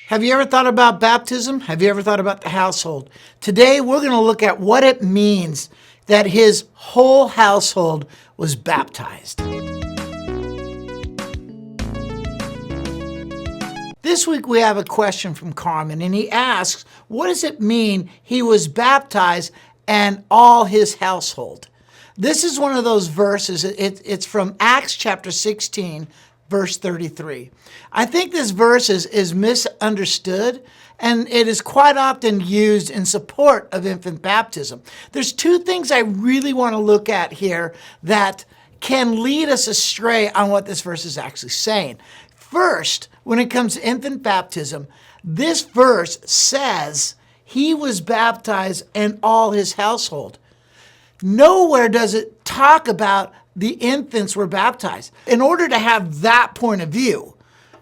Have you ever thought about baptism? Have you ever thought about the household? Today, we're going to look at what it means that his whole household was baptized. This week, we have a question from Carmen, and he asks, what does it mean he was baptized and all his household? This is one of those verses. It's from Acts chapter 16, verse 33. I think this verse is misunderstood, and it is quite often used in support of infant baptism. There's two things I really want to look at here that can lead us astray on what this verse is actually saying. First, when it comes to infant baptism, this verse says he was baptized and all his household. Nowhere does it talk about the infants were baptized. In order to have that point of view,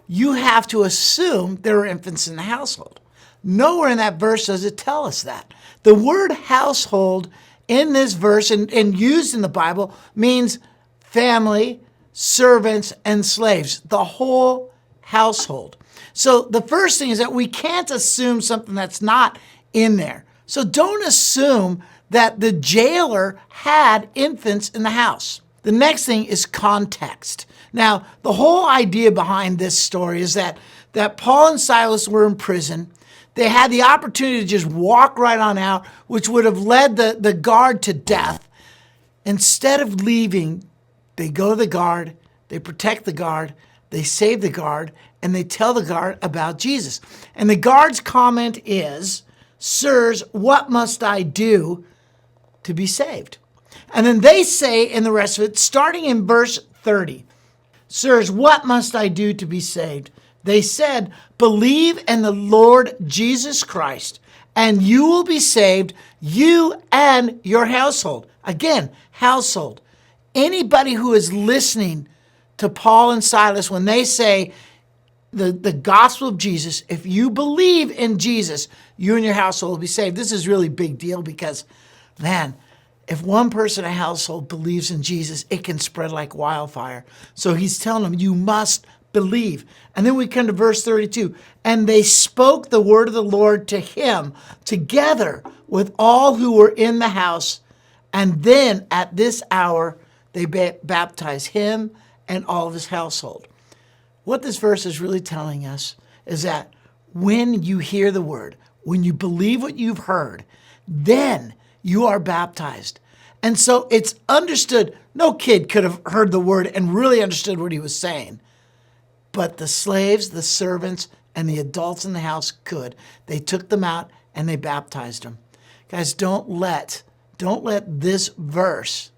you have to assume there were infants in the household. Nowhere in that verse does it tell us that. The word household in this verse and used in the Bible means family, servants, and slaves, the whole household. So the first thing is that we can't assume something that's not in there. So don't assume that the jailer had infants in the house. The next thing is context. Now, the whole idea behind this story is that Paul and Silas were in prison. They had the opportunity to just walk right on out, which would have led the guard to death. Instead of leaving, they go to the guard, they protect the guard, they save the guard, and they tell the guard about Jesus. And the guard's comment is, "Sirs, what must I do to be saved?" And then they say in the rest of it, starting in verse 30, "Sirs, what must I do to be saved?" They said, "Believe in the Lord Jesus Christ, and you will be saved, you and your household." Again, household. Anybody who is listening to Paul and Silas when they say the gospel of Jesus, if you believe in Jesus, you and your household will be saved. This is really a big deal because, man, if one person in a household believes in Jesus, it can spread like wildfire. So he's telling them, you must believe. And then we come to verse 32. "And they spoke the word of the Lord to him together with all who were in the house. And then at this hour, they baptized him and all of his household." What this verse is really telling us is that when you hear the word, when you believe what you've heard, then you are baptized. And so it's understood. No kid could have heard the word and really understood what he was saying. But the slaves, the servants, and the adults in the house could. They took them out and they baptized them. Guys, don't let this verse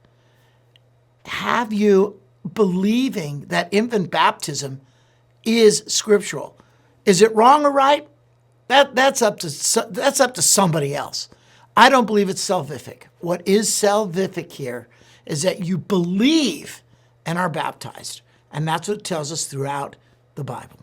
have you believing that infant baptism is scriptural. Is it wrong or right? That's up to somebody else. I don't believe it's salvific. What is salvific here is that you believe and are baptized. And that's what it tells us throughout the Bible.